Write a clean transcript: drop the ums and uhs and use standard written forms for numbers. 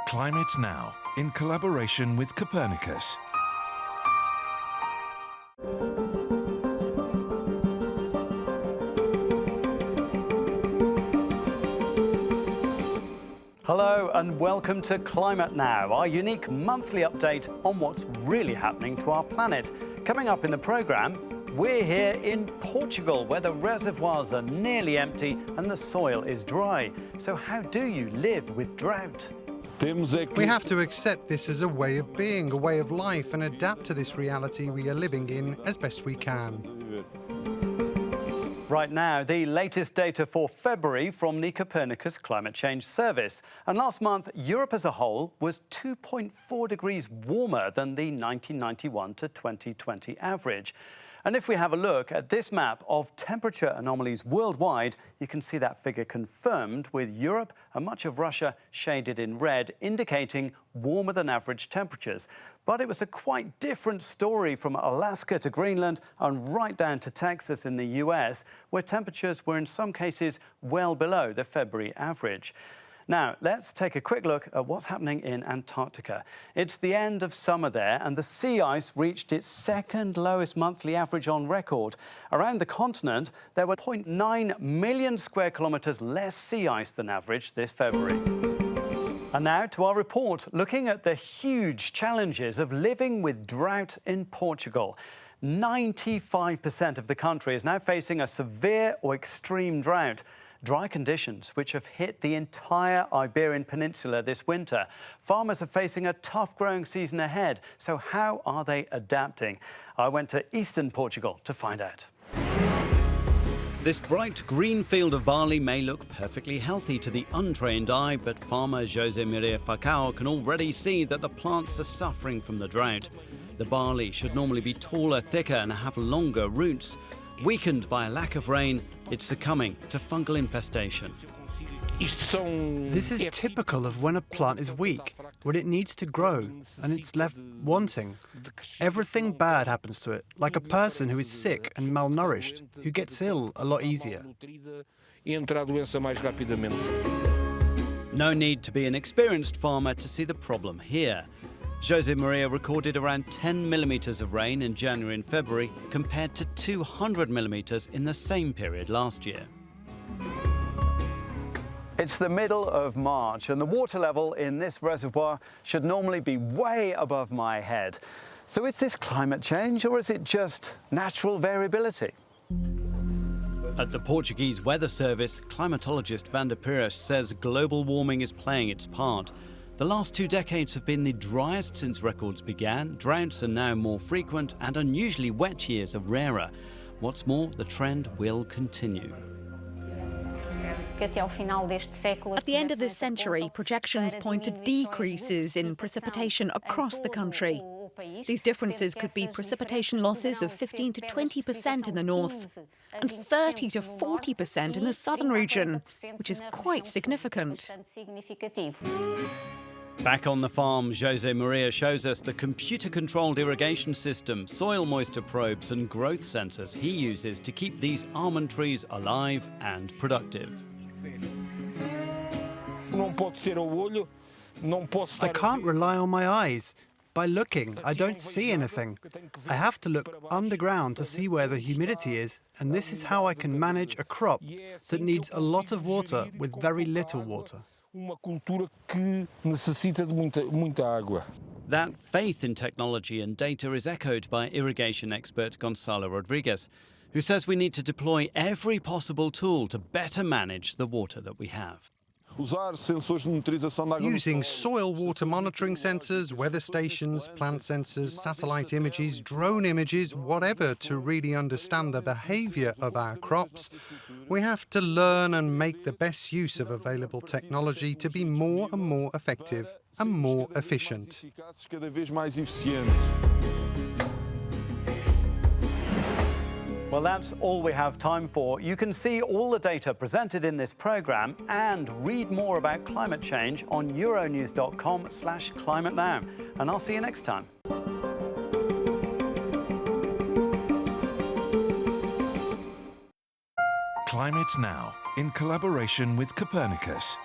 Climate Now, in collaboration with Copernicus. Hello and welcome to Climate Now, our unique monthly update on what's really happening to our planet. Coming up in the programme, we're here in Portugal, where the reservoirs are nearly empty and the soil is dry. So how do you live with drought? We have to accept this as a way of being, a way of life, and adapt to this reality we are living in as best we can. Right now, the latest data for February from the Copernicus Climate Change Service. And last month, Europe as a whole was 2.4 degrees warmer than the 1991 to 2020 average. And if we have a look at this map of temperature anomalies worldwide, you can see that figure confirmed, with Europe and much of Russia shaded in red, indicating warmer than average temperatures. But it was a quite different story from Alaska to Greenland and right down to Texas in the US, where temperatures were in some cases well below the February average. Now, let's take a quick look at what's happening in Antarctica. It's the end of summer there, and the sea ice reached its second lowest monthly average on record. Around the continent, there were 0.9 million square kilometres less sea ice than average this February. And now to our report, looking at the huge challenges of living with drought in Portugal. 95% of the country is now facing a severe or extreme drought. Dry conditions which have hit the entire Iberian Peninsula this winter. Farmers are facing a tough growing season ahead. So how are they adapting? I went to eastern Portugal to find out. This bright green field of barley may look perfectly healthy to the untrained eye, but farmer José Maria Facao can already see that the plants are suffering from the drought. The barley should normally be taller, thicker and have longer roots. Weakened by a lack of rain, it's succumbing to fungal infestation. This is typical of when a plant is weak, when it needs to grow, and it's left wanting. Everything bad happens to it, like a person who is sick and malnourished, who gets ill a lot easier. No need to be an experienced farmer to see the problem here. José Maria recorded around 10 millimetres of rain in January and February, compared to 200 millimetres in the same period last year. It's the middle of March, and the water level in this reservoir should normally be way above my head. So is this climate change, or is it just natural variability? At the Portuguese Weather Service, climatologist Van der Pires says global warming is playing its part. The last 2 decades have been the driest since records began. Droughts are now more frequent and unusually wet years are rarer. What's more, the trend will continue. At the end of this century, projections point to decreases in precipitation across the country. These differences could be precipitation losses of 15 to 20% in the north and 30 to 40% in the southern region, which is quite significant. Back on the farm, José Maria shows us the computer-controlled irrigation system, soil moisture probes and growth sensors he uses to keep these almond trees alive and productive. I can't rely on my eyes. By looking, I don't see anything. I have to look underground to see where the humidity is, and this is how I can manage a crop that needs a lot of water with very little water. That faith in technology and data is echoed by irrigation expert Gonçalo Rodrigues, who says we need to deploy every possible tool to better manage the water that we have. Using soil water monitoring sensors, weather stations, plant sensors, satellite images, drone images, whatever, to really understand the behaviour of our crops, we have to learn and make the best use of available technology to be more and more effective and more efficient. Well, that's all we have time for. You can see all the data presented in this programme and read more about climate change on euronews.com/climatenow. And I'll see you next time. Climate Now, in collaboration with Copernicus.